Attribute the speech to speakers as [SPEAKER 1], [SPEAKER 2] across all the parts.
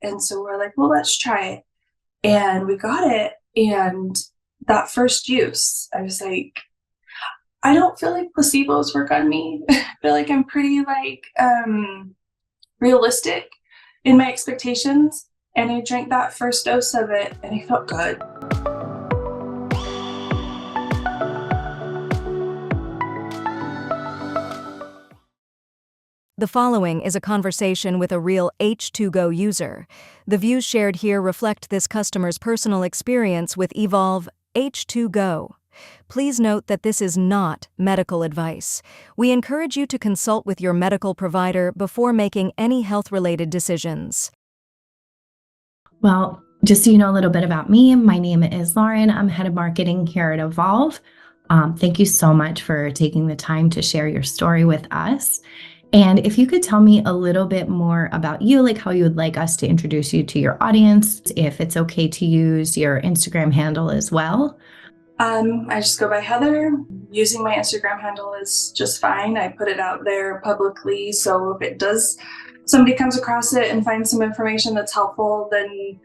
[SPEAKER 1] And so we're like, well, let's try it. And we got it. And that first use, I was like, I don't feel like placebos work on me. I feel like I'm pretty realistic in my expectations. And I drank that first dose of it and I felt good.
[SPEAKER 2] The following is a conversation with a real H2Go user. The views shared here reflect this customer's personal experience with EVOLV H2Go. Please note that this is not medical advice. We encourage you to consult with your medical provider before making any health-related decisions.
[SPEAKER 3] Well, just so you know a little bit about me, my name is Lauren. I'm head of marketing here at EVOLV. Thank you so much for taking the time to share your story with us. And if you could tell me a little bit more about you, like how you would like us to introduce you to your audience, if it's okay to use your Instagram handle as well.
[SPEAKER 1] I just go by Heather. Using my Instagram handle is just fine. I put it out there publicly, so if somebody comes across it and finds some information that's helpful, then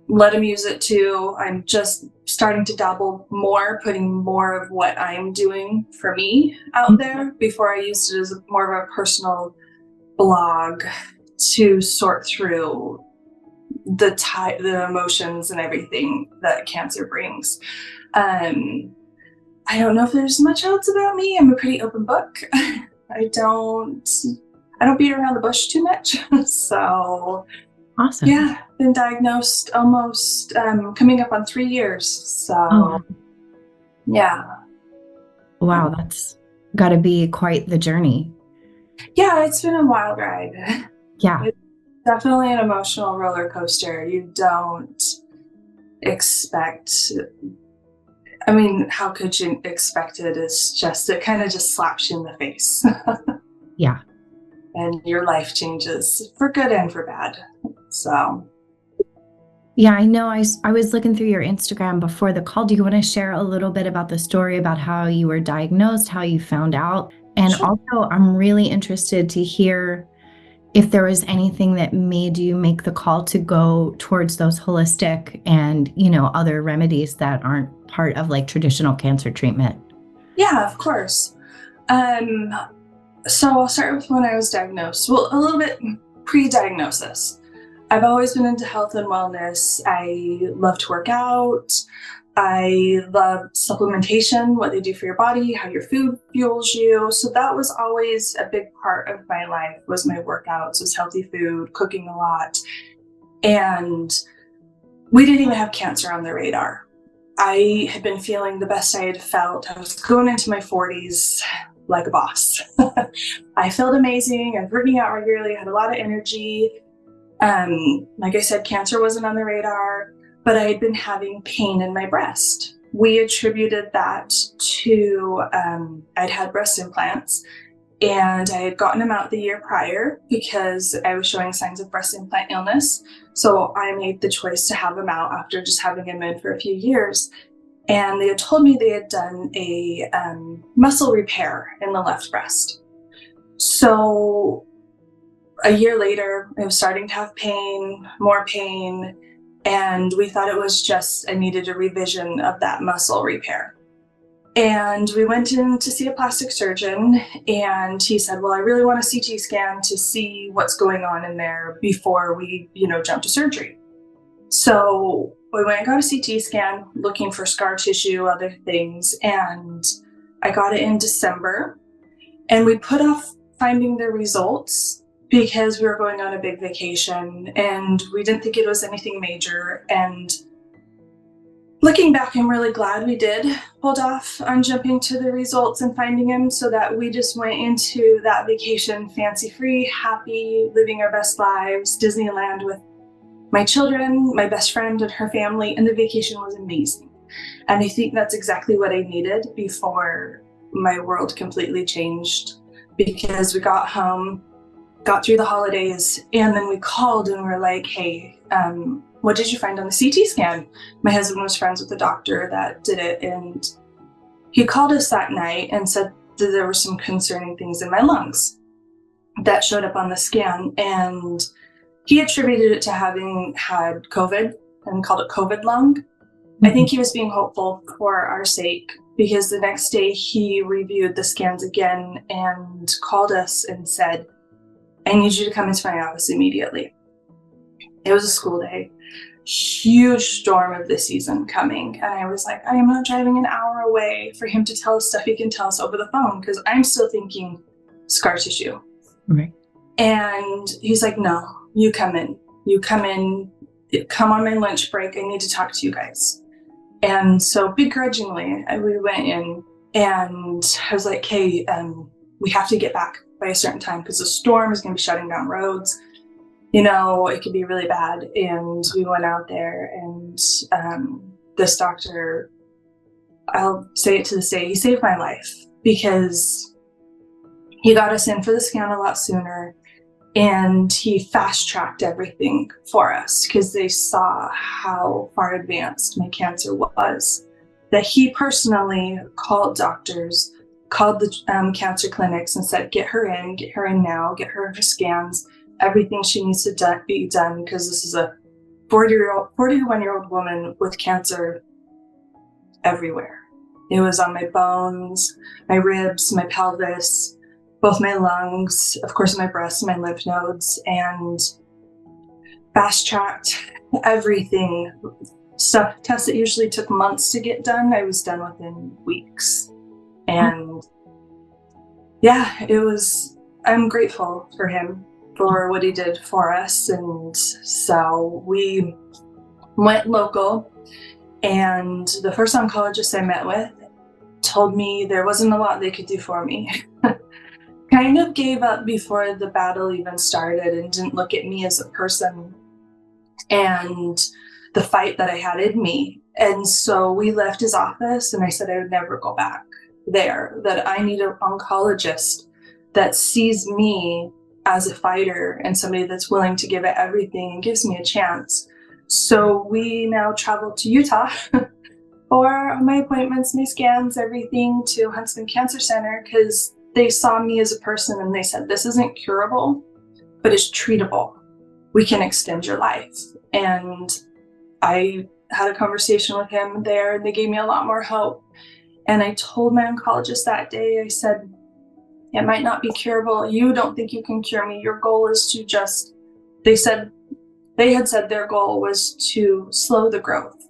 [SPEAKER 1] let them use it too. I'm just starting to dabble more, putting more of what I'm doing for me out there. Before I used it as more of a personal blog to sort through the emotions and everything that cancer brings. I don't know if there's much else about me. I'm a pretty open book. I don't beat around the bush too much. So
[SPEAKER 3] Awesome.
[SPEAKER 1] yeah, been diagnosed almost coming up on 3 years. So yeah.
[SPEAKER 3] Wow, that's got to be quite the journey.
[SPEAKER 1] Yeah, it's been a wild ride.
[SPEAKER 3] Yeah.
[SPEAKER 1] It's definitely an emotional roller coaster. You don't expect, I mean, how could you expect it? It kind of just slaps you in the face.
[SPEAKER 3] Yeah.
[SPEAKER 1] And your life changes for good and for bad. So.
[SPEAKER 3] Yeah, I know. I was looking through your Instagram before the call. Do you want to share a little bit about the story about how you were diagnosed, how you found out? And
[SPEAKER 1] Sure.
[SPEAKER 3] Also, I'm really interested to hear if there was anything that made you make the call to go towards those holistic and, other remedies that aren't part of like traditional cancer treatment.
[SPEAKER 1] Yeah, of course. So I'll start with when I was diagnosed. Well, a little bit pre-diagnosis. I've always been into health and wellness. I love to work out. I loved supplementation, what they do for your body, how your food fuels you. So that was always a big part of my life, was my workouts, was healthy food, cooking a lot. And we didn't even have cancer on the radar. I had been feeling the best I had felt. I was going into my 40s like a boss. I felt amazing. I was working out regularly, had a lot of energy. Like I said, cancer wasn't on the radar, but I had been having pain in my breast. We attributed that to, I'd had breast implants and I had gotten them out the year prior because I was showing signs of breast implant illness. So I made the choice to have them out after just having them in for a few years. And they had told me they had done a muscle repair in the left breast. So a year later, I was starting to have pain, more pain, and we thought it was just I needed a revision of that muscle repair. And we went in to see a plastic surgeon, and he said, well, I really want a CT scan to see what's going on in there before we, jump to surgery. So we went and got a CT scan looking for scar tissue, other things, and I got it in December. And we put off finding the results because we were going on a big vacation and we didn't think it was anything major. And looking back, I'm really glad we did hold off on jumping to the results and finding him, so that we just went into that vacation fancy-free, happy, living our best lives, Disneyland with my children, my best friend and her family, and the vacation was amazing. And I think that's exactly what I needed before my world completely changed, because we got home, got through the holidays, and then we called and we're like, hey, what did you find on the CT scan? My husband was friends with the doctor that did it, and he called us that night and said that there were some concerning things in my lungs that showed up on the scan. And he attributed it to having had COVID and called it COVID lung. I think he was being hopeful for our sake, because the next day he reviewed the scans again and called us and said, I need you to come into my office immediately. It was a school day, huge storm of the season coming. And I was like, I am not driving an hour away for him to tell us stuff he can tell us over the phone, because I'm still thinking scar tissue.
[SPEAKER 3] Right.
[SPEAKER 1] And he's like, no, you come in, come on my lunch break. I need to talk to you guys. And so begrudgingly, we went in, and I was like, hey, we have to get back by a certain time because the storm is going to be shutting down roads. You know, it could be really bad. And we went out there, and this doctor, I'll say it to this day, he saved my life, because he got us in for the scan a lot sooner, and he fast-tracked everything for us because they saw how far advanced my cancer was. That he personally called doctors, called the cancer clinics and said, get her in now, get her scans, everything she needs to be done, because this is a 41-year-old woman with cancer everywhere. It was on my bones, my ribs, my pelvis, both my lungs, of course, my breasts, my lymph nodes, and fast-tracked everything. Tests that usually took months to get done, I was done within weeks. And yeah, I'm grateful for him for what he did for us. And so we went local, and the first oncologist I met with told me there wasn't a lot they could do for me. Kind of gave up before the battle even started and didn't look at me as a person and the fight that I had in me. And so we left his office, and I said I would never go back there, that I need an oncologist that sees me as a fighter and somebody that's willing to give it everything and gives me a chance. So we now travel to Utah for my appointments, my scans, everything, to Huntsman Cancer Center, because they saw me as a person and they said, this isn't curable, but it's treatable. We can extend your life. And I had a conversation with him there, and they gave me a lot more hope. And I told my oncologist that day, I said, it might not be curable. You don't think you can cure me. Your goal is to just, they had said their goal was to slow the growth.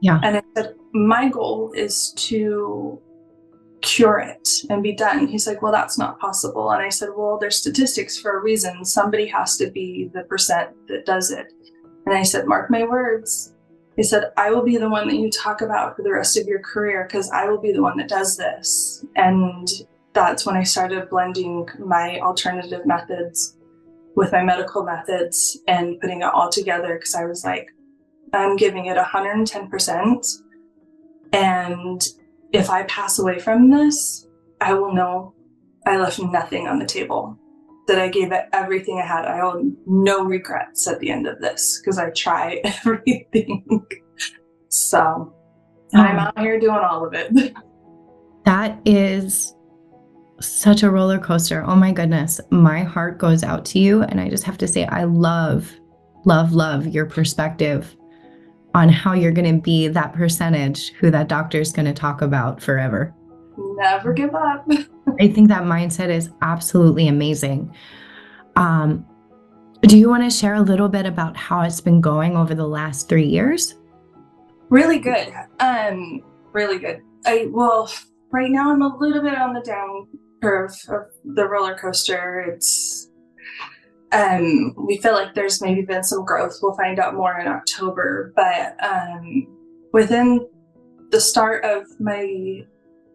[SPEAKER 3] Yeah.
[SPEAKER 1] And I said, my goal is to cure it and be done. He's like, well, that's not possible. And I said, well, there's statistics for a reason. Somebody has to be the percent that does it. And I said, mark my words. He said, I will be the one that you talk about for the rest of your career, because I will be the one that does this. And that's when I started blending my alternative methods with my medical methods and putting it all together, because I was like, I'm giving it 110%. And if I pass away from this, I will know I left nothing on the table, that I gave it everything I had. I own no regrets at the end of this, because I try everything. So I'm out here doing all of it.
[SPEAKER 3] That is such a roller coaster. Oh my goodness. My heart goes out to you. And I just have to say, I love your perspective on how you're going to be that percentage who that doctor is going to talk about forever.
[SPEAKER 1] Never give up.
[SPEAKER 3] I think that mindset is absolutely amazing. Do you want to share a little bit about how it's been going over the last 3 years?
[SPEAKER 1] Really good. Really good. Right now I'm a little bit on the down curve of the roller coaster. It's we feel like there's maybe been some growth. We'll find out more in October, but within the start of my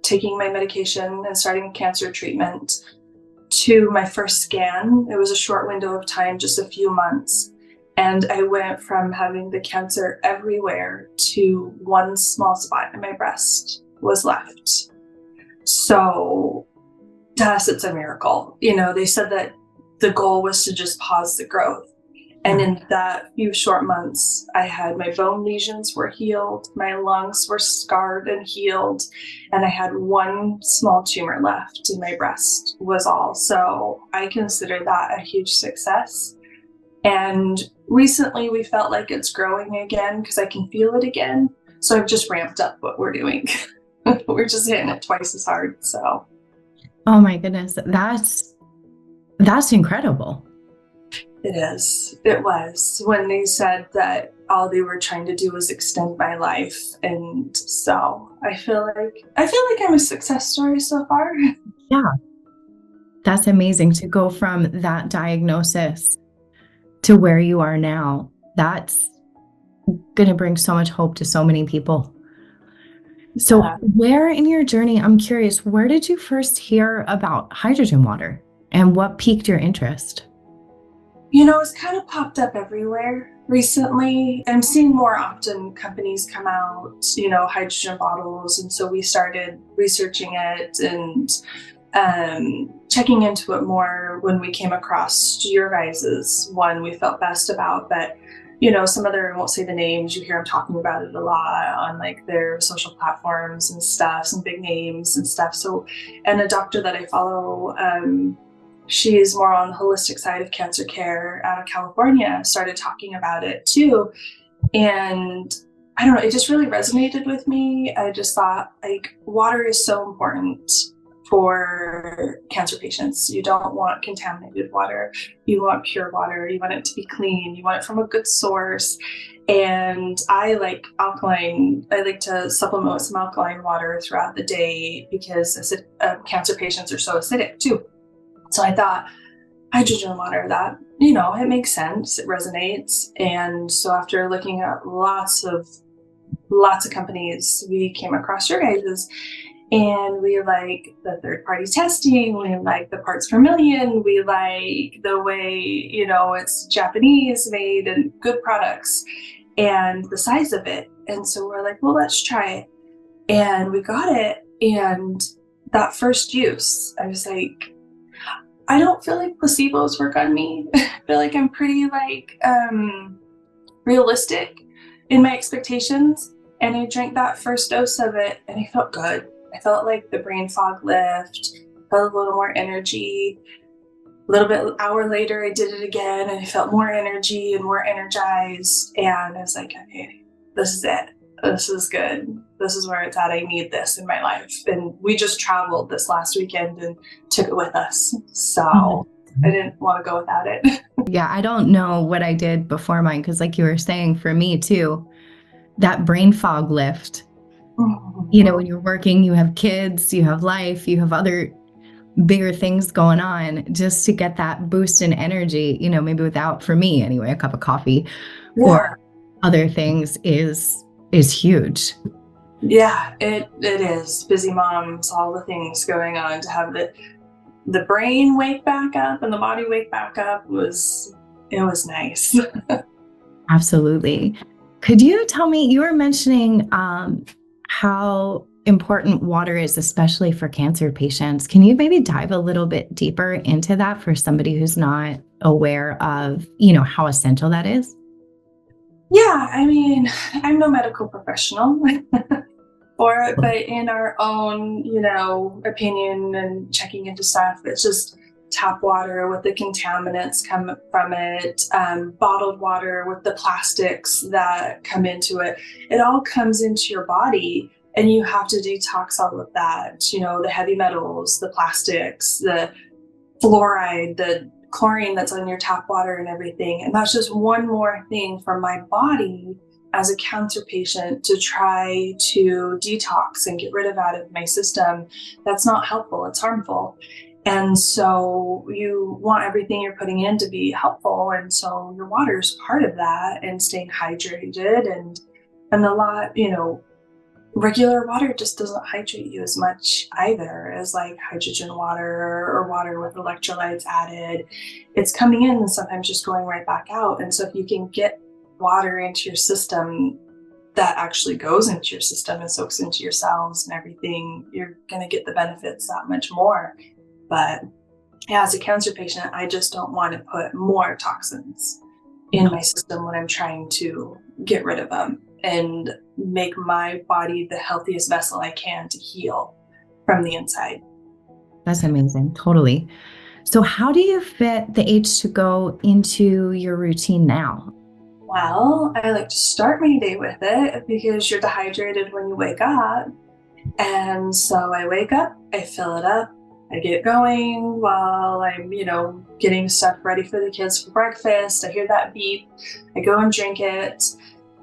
[SPEAKER 1] taking my medication and starting cancer treatment to my first scan, it was a short window of time, just a few months. And I went from having the cancer everywhere to one small spot in my breast was left. So to us, it's a miracle. You know, they said that the goal was to just pause the growth. And in that few short months, I had my bone lesions were healed, my lungs were scarred and healed, and I had one small tumor left in my breast was all. So I consider that a huge success. And recently we felt like it's growing again because I can feel it again. So I've just ramped up what we're doing. We're just hitting it twice as hard. So
[SPEAKER 3] Oh my goodness, that's incredible.
[SPEAKER 1] it is. It was when they said that all they were trying to do was extend my life. And so I feel like I'm a success story so far.
[SPEAKER 3] Yeah, that's amazing to go from that diagnosis to where you are now. That's going to bring so much hope to so many people. So,
[SPEAKER 1] Yeah.
[SPEAKER 3] where in your journey, I'm curious, where did you first hear about hydrogen water and what piqued your interest?
[SPEAKER 1] It's kind of popped up everywhere recently. I'm seeing more often companies come out, hydrogen bottles. And so we started researching it and checking into it more when we came across your guys's one we felt best about. But, some other, I won't say the names, you hear them talking about it a lot on like their social platforms and stuff, some big names and stuff. So, and a doctor that I follow, she's more on the holistic side of cancer care out of California, started talking about it too. And I don't know, it just really resonated with me. I just thought like water is so important for cancer patients. You don't want contaminated water. You want pure water. You want it to be clean. You want it from a good source. And I like alkaline. I like to supplement with some alkaline water throughout the day because cancer patients are so acidic too. So I thought hydrogen water, that, it makes sense. It resonates. And so after looking at lots of companies, we came across your guys's, and we like the third party testing. We like the parts per million. We like the way, it's Japanese made and good products and the size of it. And so we're like, well, let's try it. And we got it. And that first use, I was like, I don't feel like placebos work on me. I feel like I'm pretty realistic in my expectations. And I drank that first dose of it and I felt good. I felt like the brain fog lift, felt a little more energy. A little bit hour later, I did it again and I felt more energy and more energized. And I was like, okay, this is it. This is good. This is where it's at. I need this in my life. And we just traveled this last weekend and took it with us. So I didn't want to go without it.
[SPEAKER 3] Yeah, I don't know what I did before mine because, like you were saying, for me too, that brain fog lift. When you're working, you have kids, you have life, you have other bigger things going on. Just to get that boost in energy, maybe without, for me anyway, a cup of coffee or other things is huge.
[SPEAKER 1] Yeah, it is. Busy moms, all the things going on, to have the brain wake back up and the body wake back up was nice.
[SPEAKER 3] Absolutely. Could you tell me, you were mentioning how important water is, especially for cancer patients. Can you maybe dive a little bit deeper into that for somebody who's not aware of, how essential that is?
[SPEAKER 1] Yeah, I mean, I'm no medical professional for it, but in our own, opinion and checking into stuff, it's just tap water with the contaminants come from it, bottled water with the plastics that come into it. It all comes into your body and you have to detox all of that, the heavy metals, the plastics, the fluoride, the chlorine that's on your tap water and everything. And that's just one more thing for my body as a cancer patient to try to detox and get rid of out of my system. That's not helpful, it's harmful. And so you want everything you're putting in to be helpful. And so your water is part of that, and staying hydrated and a lot, regular water just doesn't hydrate you as much either as like hydrogen water or water with electrolytes added. It's coming in and sometimes just going right back out. And so if you can get water into your system that actually goes into your system and soaks into your cells and everything, you're going to get the benefits that much more. But yeah, as a cancer patient, I just don't want to put more toxins in my system when I'm trying to get rid of them and make my body the healthiest vessel I can to heal from the inside.
[SPEAKER 3] That's amazing. Totally. So how do you fit the H2Go into your routine now?
[SPEAKER 1] Well, I like to start my day with it because you're dehydrated when you wake up. And so I wake up, I fill it up, I get going while I'm, getting stuff ready for the kids for breakfast. I hear that beep, I go and drink it,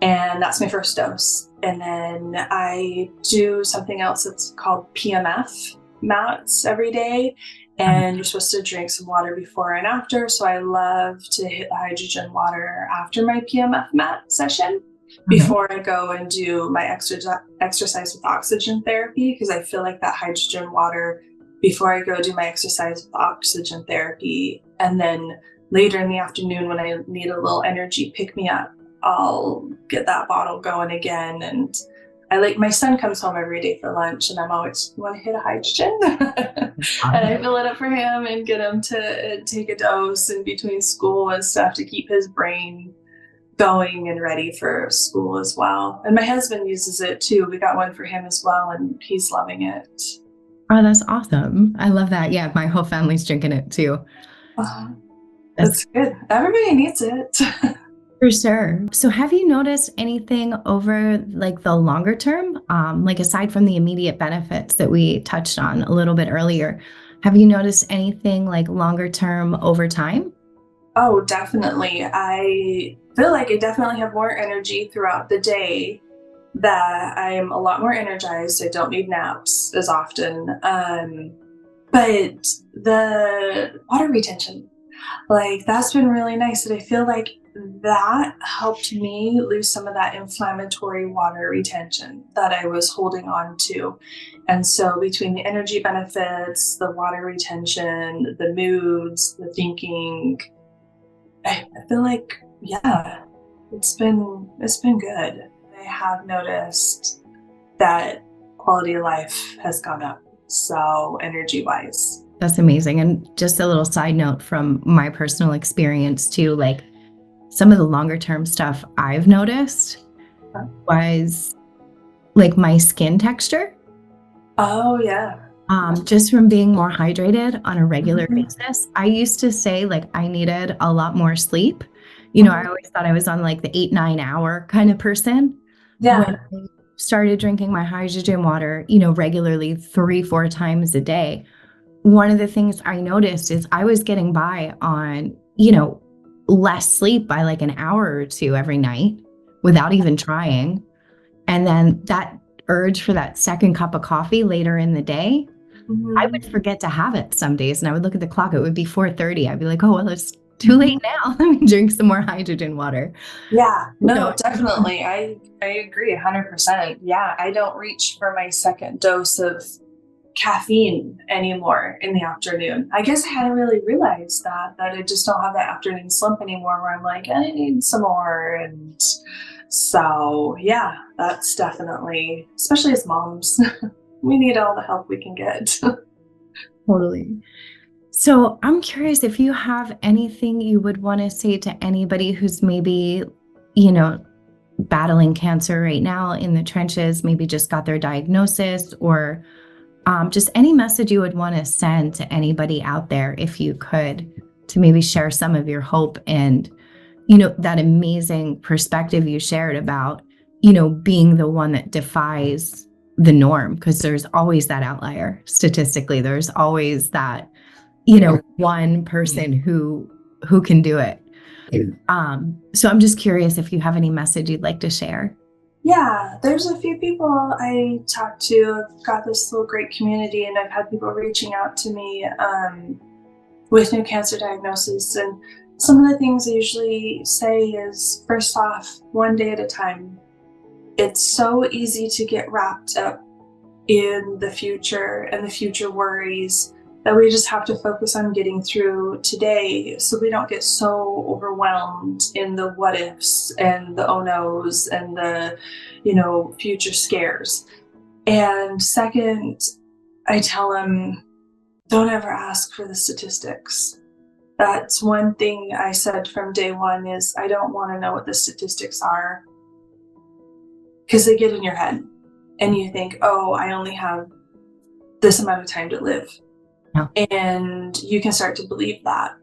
[SPEAKER 1] and that's my first dose. And then I do something else that's called PMF mats every day. And you're supposed to drink some water before and after. So I love to hit the hydrogen water after my PMF mat session
[SPEAKER 3] Okay.
[SPEAKER 1] before I go and do my exercise with oxygen therapy, because I feel like that hydrogen water before I go do my exercise with oxygen therapy. And then later in the afternoon, when I need a little energy pick me up, I'll get that bottle going again. And my son comes home every day for lunch, and I'm always, you want to hit a hydrogen? And I fill it up for him and get him to take a dose in between school and stuff to keep his brain going and ready for school as well. And my husband uses it too. We got one for him as well, and he's loving it.
[SPEAKER 3] Oh, that's awesome. I love that. Yeah, my whole family's drinking it too.
[SPEAKER 1] Uh,
[SPEAKER 3] That's
[SPEAKER 1] that's good. Everybody needs it.
[SPEAKER 3] for sure. So have you noticed anything over like the longer term? Like aside from the immediate benefits that we touched on a little bit earlier, have you noticed anything like longer term over time?
[SPEAKER 1] Oh, definitely. I feel like I definitely have more energy throughout the day, that I'm a lot more energized. I don't need naps as often. But the water retention, like that's been really nice. And I feel like that helped me lose some of that inflammatory water retention that I was holding on to. And so between the energy benefits, the water retention, the moods, the thinking, I feel like, yeah, it's been good. I have noticed that quality of life has gone up. So energy wise.
[SPEAKER 3] That's amazing. And just a little side note from my personal experience too, like some of the longer term stuff I've noticed was like my skin texture.
[SPEAKER 1] Oh yeah.
[SPEAKER 3] Just from being more hydrated on a regular
[SPEAKER 1] Mhm,
[SPEAKER 3] basis. I used to say like I needed a lot more sleep. I
[SPEAKER 1] mhm.
[SPEAKER 3] always thought I was on like the 8, 9 hour kind of person. When
[SPEAKER 1] Yeah.
[SPEAKER 3] I started drinking my hydrogen water, regularly 3, 4 times a day, one of the things I noticed is I was getting by on, less sleep by like an hour or two every night without even trying. And then that urge for that second cup of coffee later in the day, I would
[SPEAKER 1] Mhm,
[SPEAKER 3] forget to have it some days, and I would look at the clock, it would be 4:30. I'd be like, "Oh, well, it's too late
[SPEAKER 1] mhm.
[SPEAKER 3] now. Let me drink some more hydrogen water."
[SPEAKER 1] Yeah,
[SPEAKER 3] So
[SPEAKER 1] no, definitely. I agree 100%. Yeah, I don't reach for my second dose of caffeine anymore in the afternoon. I guess I hadn't really realized that I just don't have that afternoon slump anymore where I'm like, I need some more. And so, yeah, that's definitely, especially as moms, we need all the help we can get.
[SPEAKER 3] totally. So I'm curious if you have anything you would want to say to anybody who's maybe, you know, battling cancer right now in the trenches, maybe just got their diagnosis, or just any message you would want to send to anybody out there, if you could, to maybe share some of your hope and, that amazing perspective you shared about, being the one that defies the norm, because there's always that outlier. Statistically, there's always that, one person who can do it. So I'm just curious if you have any message you'd like to share.
[SPEAKER 1] Yeah, there's a few people I talked to. I've got this little great community, and I've had people reaching out to me with new cancer diagnosis. And some of the things I usually say is, first off, one day at a time. It's so easy to get wrapped up in the future and the future worries that we just have to focus on getting through today so we don't get so overwhelmed in the what ifs and the oh no's and the, future scares. And second, I tell them, don't ever ask for the statistics. That's one thing I said from day one is I don't want to know what the statistics are, because they get in your head and you think, oh, I only have this amount of time to live.
[SPEAKER 3] Yeah.
[SPEAKER 1] And you can start to believe that.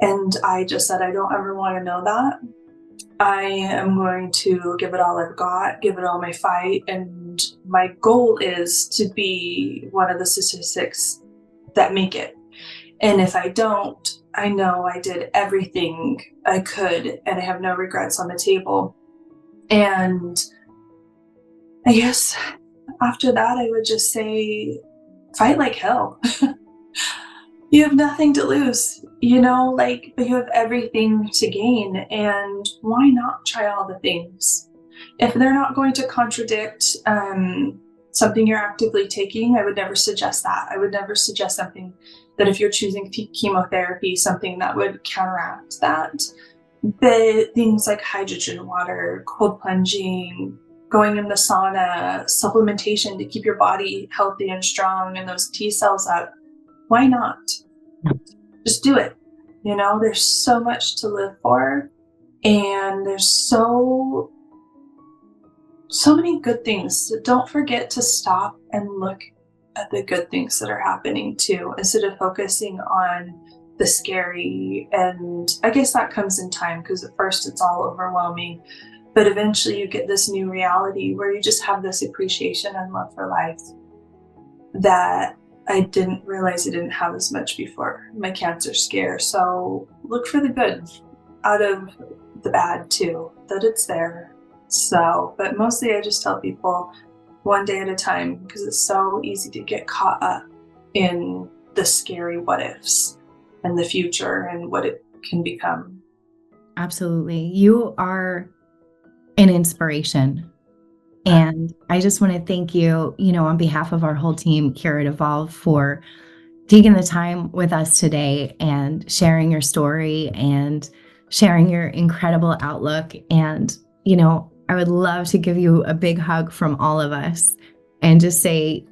[SPEAKER 1] And I just said, I don't ever want to know that. I am going to give it all I've got, give it all my fight. And my goal is to be one of the statistics that make it. And if I don't, I know I did everything I could and I have no regrets on the table. And I guess after that, I would just say, fight like hell. You have nothing to lose, but you have everything to gain. And why not try all the things? If they're not going to contradict something you're actively taking, I would never suggest that. I would never suggest something that if you're choosing chemotherapy, something that would counteract that. But things like hydrogen water, cold plunging, going in the sauna, supplementation to keep your body healthy and strong and those T cells up, why not? Just do it. There's so much to live for, and there's so many good things. So don't forget to stop and look at the good things that are happening too, instead of focusing on the scary. And I guess that comes in time, because at first it's all overwhelming, but eventually you get this new reality where you just have this appreciation and love for life that I didn't realize I didn't have as much before my cancer scare. So look for the good out of the bad too, that it's there. So, but mostly I just tell people one day at a time, because it's so easy to get caught up in the scary what ifs and the future and what it can become.
[SPEAKER 3] Absolutely. You are an inspiration. And I just want to thank you, on behalf of our whole team here at EVOLV, for taking the time with us today and sharing your story and sharing your incredible outlook. And, I would love to give you a big hug from all of us and just say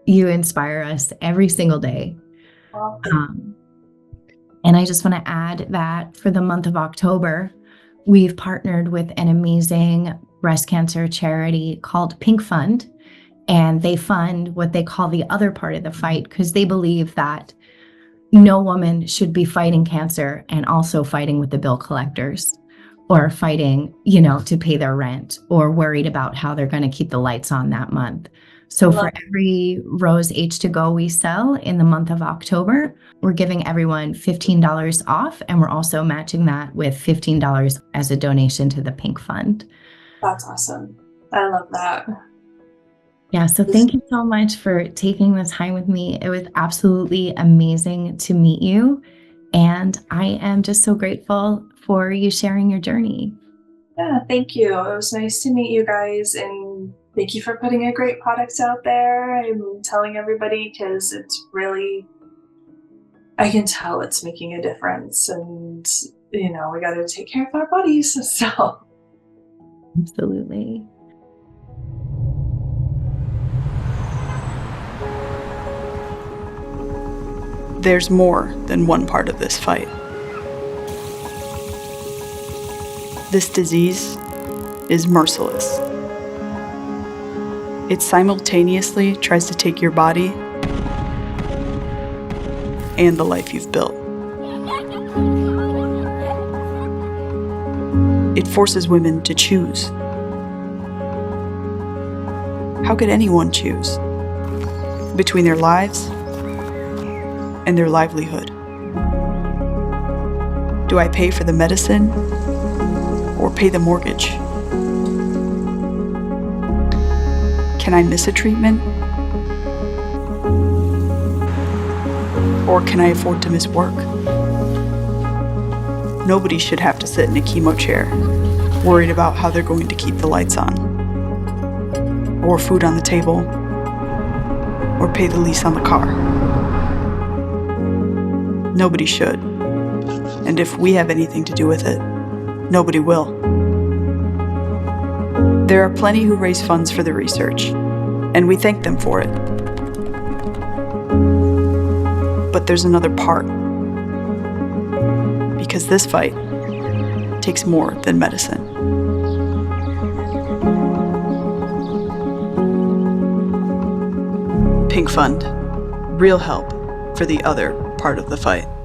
[SPEAKER 3] you inspire us every single day. And I just want to add that for the month of October, we've partnered with an amazing breast cancer charity called Pink Fund, and they fund what they call the other part of the fight, because they believe that no woman should be fighting cancer and also fighting with the bill collectors, or fighting, to pay their rent, or worried about how they're going to keep the lights on that month. So for every Rose H2Go we sell in the month of October, we're giving everyone $15 off, and we're also matching that with $15 as a donation to the Pink Fund.
[SPEAKER 1] That's awesome. I love that.
[SPEAKER 3] Yeah, so thank you so much for taking the time with me. It was absolutely amazing to meet you, and I am just so grateful for you sharing your journey.
[SPEAKER 1] Yeah, thank you. It was nice to meet you guys, and thank you for putting a great product out there. I'm telling everybody because it's really, I can tell it's making a difference, and we got to take care of our bodies. So
[SPEAKER 3] absolutely.
[SPEAKER 4] There's more than one part of this fight. This disease is merciless. It simultaneously tries to take your body and the life you've built. It forces women to choose. How could anyone choose between their lives and their livelihood? Do I pay for the medicine or pay the mortgage? Can I miss a treatment? Or can I afford to miss work? Nobody should have to sit in a chemo chair, worried about how they're going to keep the lights on, or food on the table, or pay the lease on the car. Nobody should. And if we have anything to do with it, nobody will. There are plenty who raise funds for the research, and we thank them for it. But there's another part. Because this fight takes more than medicine. Pink Fund. Real help for the other part of the fight.